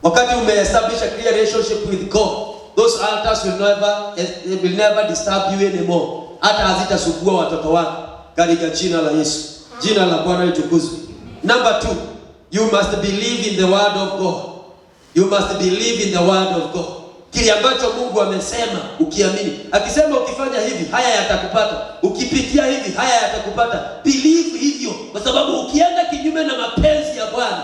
wakati umeestablish a clear relationship with God, those altars will never disturb you anymore. Hata hazitasubua watoto wako katika jina la Yesu. Jina la Bwana litukuzwe. Number 2, you must believe in the word of God. You must believe in the word of God. Kile ambacho Mungu amesema ukiamini. Akisema ukifanya hivi haya yatakupata. Ukipitia hivi haya yatakupata. Believe hivyo, kwa sababu ukienda kinyume na mapenzi ya Bwana,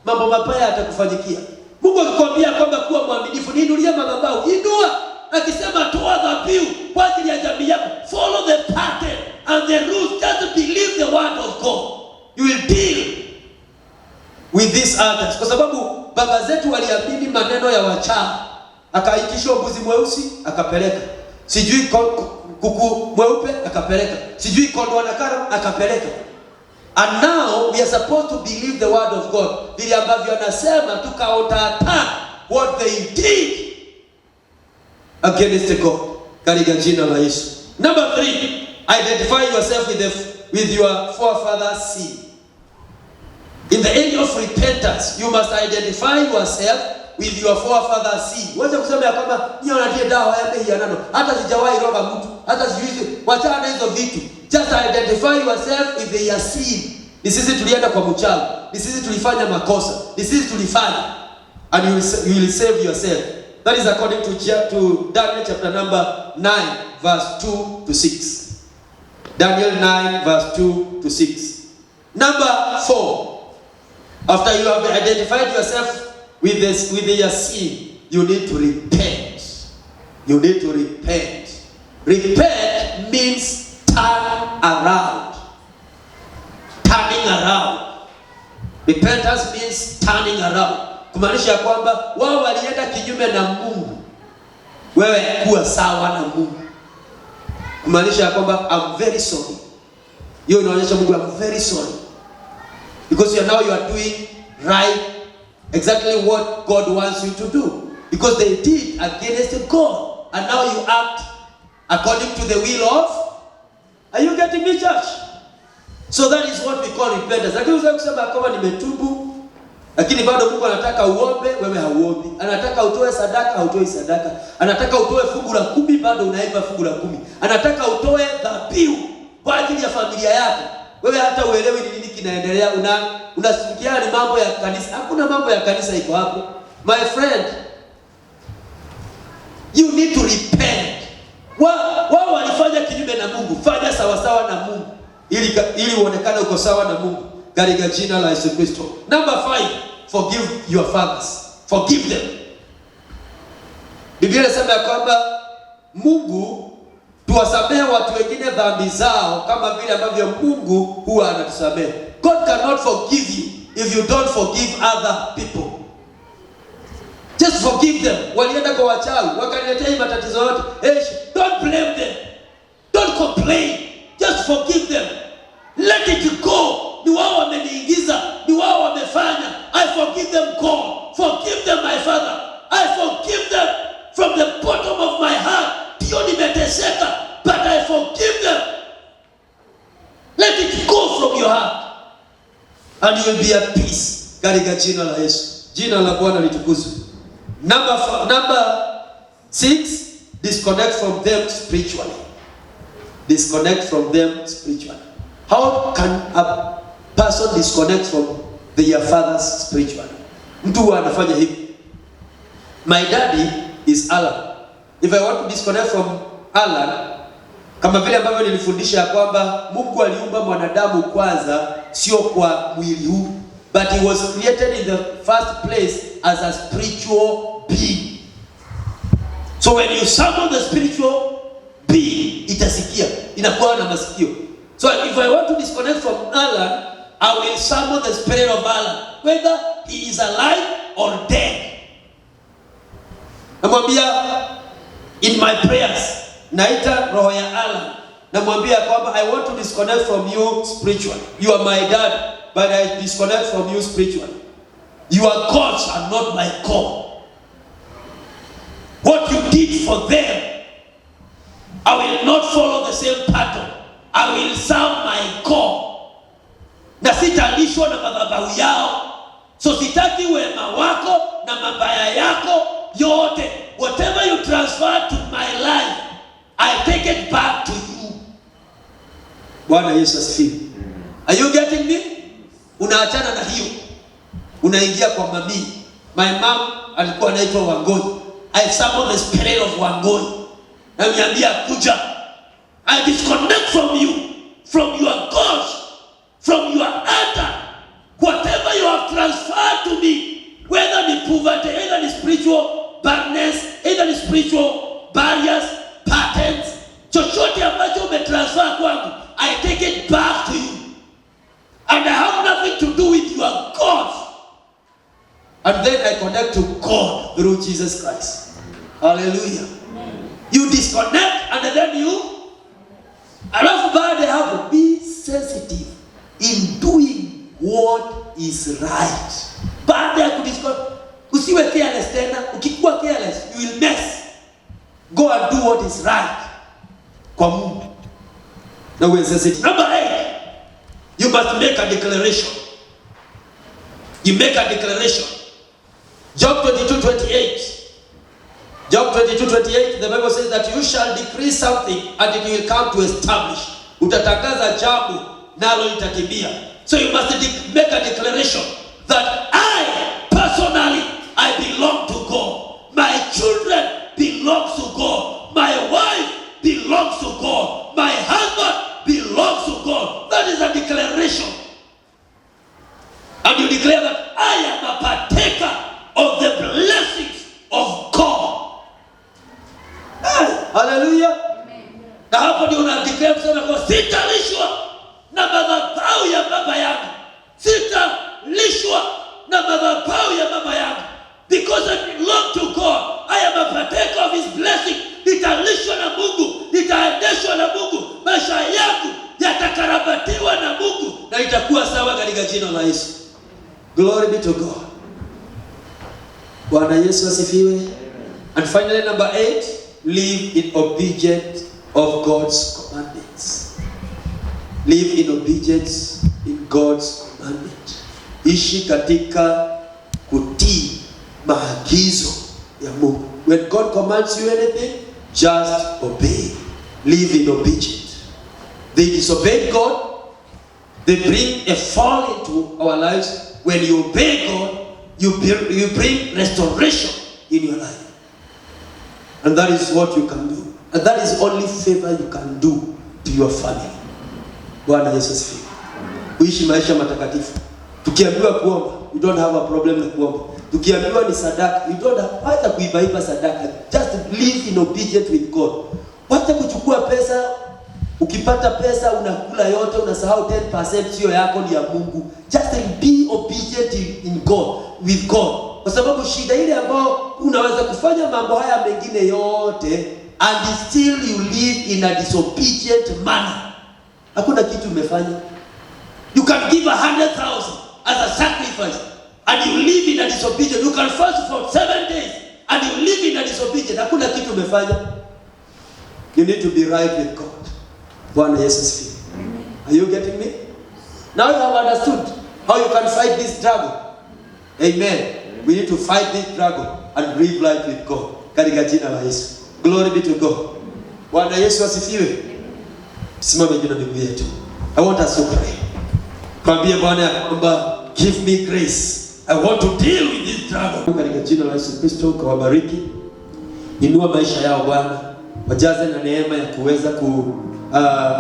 mambo mabaya yatakufanyikia. Mungu akikwambia kwamba kuwa mwaminifu, niinulie madhabahu, inua. Akisema toa dhabihu kwa ajili ya jamii yako, follow the pattern and the rules. Just believe the word of God. You will deal with these others. Kwa sababu baba zetu waliamini maneno ya wachawi. Akaitishwa mbuzi mweusi akapeleka, sijui kuku mweupe akapeleka, sijui kondoo na kara akapeleka. And now we are supposed to believe the word of God. Vile ambavyo anasema tukaota what they did against God. Katika jina la Yesu. Number 3, identify yourself with your forefathers' sin. In the area of repentance, you must identify yourself with your forefathers' sin. Wacha kusema ya kwamba ni anatie dawa ya mehianano. Hata sijawahi roga mtu. Hata sijui wachana hizo vitu. Just identify yourself with their sin. Ni sisi tulienda kwa mchawi. Ni sisi tulifanya makosa. Ni sisi tulifanya. And you will save yourself. That is according to Daniel chapter number 9 verse 2 to 6. Daniel 9 verse 2 to 6. Number 4. After you have identified yourself with their sin, you need to repent. You need to repent. Repent means turn around. Turning around. Repentance means turning around. Kumaanisha kwamba wao walienda kinyume na Mungu, wewe kuwa sawa na Mungu. Kumaanisha kwamba I'm very sorry. Hiyo inaonyesha Mungu, I'm very sorry. Because you are doing right, exactly what God wants you to do. Because they did against God. And now you act according to the will of. Are you getting me, church? So that is what we call repentance. Lakini unaweza kusema kama nimetubu, lakini bado Mungu anataka uombe, wewe hauombi. Anataka utoe sadaka, hautoi sadaka. Anataka utoe fungu la 10, bado unaiba fungu la 10. Anataka utoe dhabihu kwa ajili ya familia yako, wewe hata uelewi ni nini kinaendelea. Unasikia ni mambo ya kanisa. Hakuna mambo ya kanisa iko hapo. My friend, you need to repent. Wao walifanya kinyume na Mungu, fanya sawa sawa na Mungu ili uonekane uko sawa na Mungu katika jina la Yesu Kristo. Number 5, forgive your fathers. Forgive them. Biblia inasema kwamba Mungu tuwasamehe watu wengine dhambi zao kama vile ambavyo Mungu huwa anatusamehe. God cannot forgive you if you don't forgive other people. Just forgive them. Walienda kwa wachawi, wakaniletea matatizo yote. Don't blame them. Don't complain. Just forgive them. Let it go. Ni wao wameniingiza, ni wao wamefanya. I forgive them, God. Forgive them, my Father. I forgive them from the bottom of my heart. Ndio nimeteseka, but I forgive them. Let it go from your heart. And you will be at peace. Katika jina la Yesu. Jina la Bwana litukuzwe. Number 6, disconnect from them spiritually. Disconnect from them spiritually. How can a person disconnect from their fathers spiritually? Mtu anafanya hivi. My daddy is Alan. If I want to disconnect from Alan, kama vile ambavyo nilifundisha kwamba Mungu aliumba mwanadamu kwanza, sio kwa mwili huu, but he was created in the first place as a spiritual being. So when you summon the spiritual being, itasikia, inakuwa na masikio. So if I want to disconnect from Alan, I will summon the spirit of Alan, whether he is alive or dead. Namwambia in my prayers, naita roho ya Alan, namwambia kwamba I want to disconnect from you spiritually. You are my dad, but I disconnect from you spiritually. Your gods are not my God. What you did for them, I will not follow the same pattern. I will serve my God. Na sitalishwa na madhabahu yao. So sitaki wema wako na mabaya yako yote. Whatever you transfer to my life, I take it back to you. Bwana Yesu asifiwe. Are you getting me? Unaachana na hiyo. Unaingia kwa mami. My mom alikuwa anaitwa Wangoi. I summon the spirit of Wangoi. Na niambia kuja. I disconnect from you, from your gods, from your altar. Whatever you have transferred to me, whether the poverty, either the spiritual barrenness, either the spiritual barriers, patterns, chochote ambacho umetransfer kwangu, I take it back to you. And I have nothing to do with your gods. And then I connect to God through Jesus Christ. Hallelujah. You disconnect and then you, alafu baada ya hapo, be sensitive in doing what is right. Baada ya kudisconnect, usiwe careless tena. Ukikuwa careless, you will mess. Go and do what is right kwa Mungu. Na uwe sensitive. Number 8, you must make a declaration. You make a declaration. Job 22:28. Job 22:28, the Bible says that you shall decree something and it will come to establish. Utatangaza jambo nalo litatimia. So you must make a declaration that I personally, I belong to God. My children belong to God. My wife belongs to God. My husband belongs to God. That is a declaration. And you declare that I am a partaker of the blessings of God. Na hapo ndio unadeclare kusema kwa sitalishwa na madhabahu ya baba yangu. Sitalishwa na madhabahu ya baba yangu. Because I belong to God. I am a partaker of his blessing. Nitalishwa na Mungu. Nitaendeshwa na Mungu. Maisha yangu yatakarabatiwa na Mungu. Na itakuwa sawa katika jina la Yesu. Glory be to God. Bwana Yesu asifiwe. And finally, number 8, live in obedience of God's commandments. Live in obedience in God's commandment. Ishi katika kutii maagizo ya Mungu. When God commands you anything, just obey. Live in obedience. They disobeyed God. They bring a fall into our lives. When you obey God, you bring restoration in your life. And that is what you can do. And that is only favor you can do to your family. Bwana Yesu asifiwe. Kuishi maisha matakatifu. Tukiambiwa kuomba, you don't have a problem na kuomba. Tukiambiwa ni sadaka, you don't have to kuibaiba sadaka. Just live in obedience with God. Wacha kuchukua pesa, ukipata pesa unakula yote, unasahau 10% sio yako, ni ya Mungu. Just be obedient in God, with God. Kwa sababu shida ile ambao unaweza kufanya mambo haya mengine yote and still you live in a disobedient manner. Hakuna kitu umefanya. You can give 100,000 as a sacrifice and you live in a disobedient. You can fast for 7 days and you live in a disobedient. Hakuna kitu umefanya. You need to be right with God. Bwana Yesu asifiwe. Are you getting me? Now you have understood how you can fight this struggle. Amen. We need to fight this struggle and live life with God. Katika jina la Yesu. Glory be to God. Bwana Yesu asifiwe. Simama juu na miguu yetu. I want us to pray. Mwambie Bwana kwamba give me grace. I want to deal with this struggle. Katika jina la Yesu Kristo, kawabariki. Inua maisha yao Bwana. Wajaze na neema ya kuweza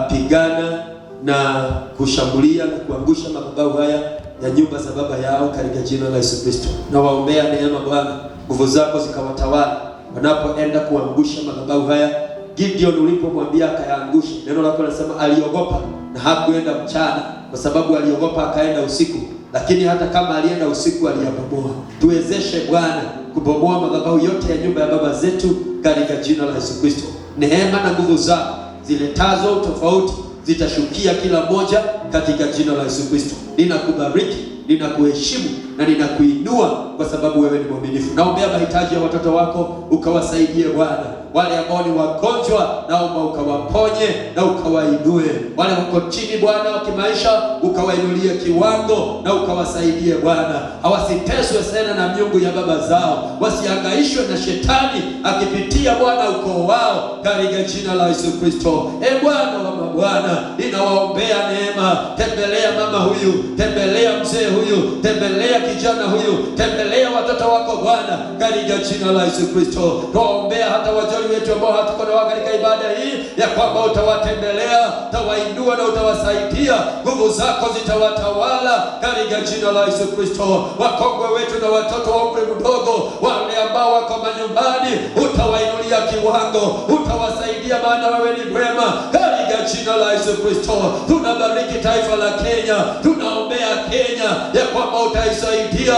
kupigana na kushambulia na kuangusha madhabahu haya ya nyumba za baba yao katika jina la Yesu Kristo. Na waombea neema Bwana, nguvu zako zikawatawala wanapoenda kuangusha madhabahu haya. Gideon ulipomwambia akayaangusha, neno lako linasema aliogopa na hakuenda mchana kwa sababu aliogopa akaenda usiku. Lakini hata kama alienda usiku aliyabomoa. Tuwezeshe Bwana kubomoa madhabahu yote ya nyumba ya baba zetu katika jina la Yesu Kristo. Neema na nguvu zako ziletazo tofauti zitashukia kila moja katika jina la Yesu Kristo. Ninakubariki, ninakuheshimu na ninakuinua kwa sababu wewe ni mwaminifu. Naombea mahitaji ya watoto wako ukawasaidie Bwana. Wale ambao ni wagonjwa naomba ukawaponye na ukawainue. Wale wako chini Bwana wa kimaisha ukawainulie kiwango na ukawasaidie Bwana. Hawasiteswe sana na miungu ya baba zao. Wasihangaishwe na shetani akipitia Bwana ukoo wao katika jina la Yesu Kristo. Bwana wa mabwana, ninawaombea neema. Tembelea mama huyu, tembelea mzee huyu, tembelea kijana huyu, tembelea watoto wako Bwana katika jina la Yesu Kristo. Tuombea hata wajoli wetu ambao hatuko na wao katika ibada hii, ya kwamba utawatembelea, utawainua na utawasaidia. Nguvu zako zitawatawala katika jina la Yesu Kristo. Wakongwe wetu na watoto wa umri mdogo, wale ambao wako manyumbani, utawainulia kiwango, utawasaidia maana wewe ni mwema katika jina la Yesu Kristo. Tunabariki taifa la Kenya, tunaombea Kenya ya kwamba utaisaidia,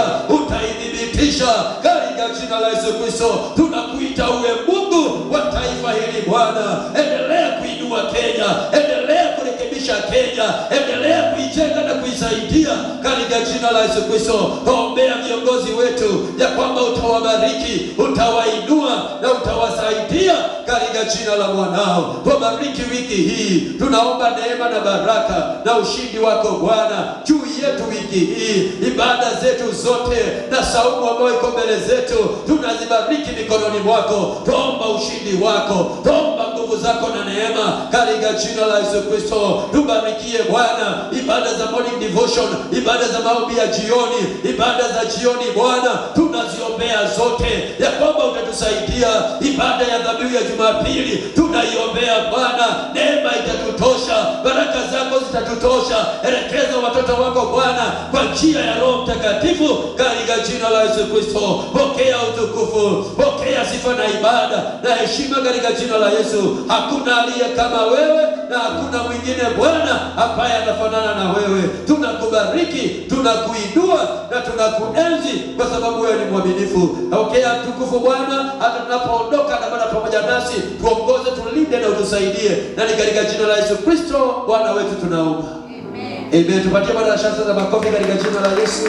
utaidhibitisha katika jina la Yesu Kristo. Tunakuita uwe Mungu wa taifa hili Bwana. Endelea kuinua Kenya, endelea kurekebisha Kenya, endelea kuijenga na kuisaidia katika jina la Yesu Kristo. Tuombea viongozi wetu ya kwamba utawabariki, utawainua na utawasaidia katika jina la mwanao. Tubariki wiki hii, tunaomba neema na baraka na ushindi wako Bwana juu yetu wiki hii. Ibada zetu zote na saumu ambayo iko mbele zetu tunazibariki mikononi mwako. Tuomba ushindi wako, tuomba nguvu zako na neema katika jina la Yesu Kristo. Tubarikie Bwana ibada za morning devotion, ibada za maombi ya jioni, ibada za jioni Bwana tunaziombea zote ya kwamba utatusaidia. Ibada ya dhabihu ya Jumapili tunaiombea Bwana, neema itatutosha, baraka zako zitatutosha. Elekeza watoto wako Bwana kwa njia ya Roho Mtakatifu katika jina la Yesu Kristo. Pokea utukufu, pokea sifa. sifa na ibada na heshima katika jina la Yesu. Hakuna aliye kama wewe na hakuna mwingine Bwana ambaye anafanana na wewe. Tunakubariki, tunakuinua na tunakuenzi kwa sababu wewe ni mwaminifu. Pokea tukufu Bwana, hata tunapoondoka na Bwana pamoja nasi, tuongoze, tulinde na utusaidie. Na ni katika jina la Yesu Kristo Bwana wetu tunaomba. Amen. Amen. Tupatie Bwana shangwe za makofi katika jina la Yesu.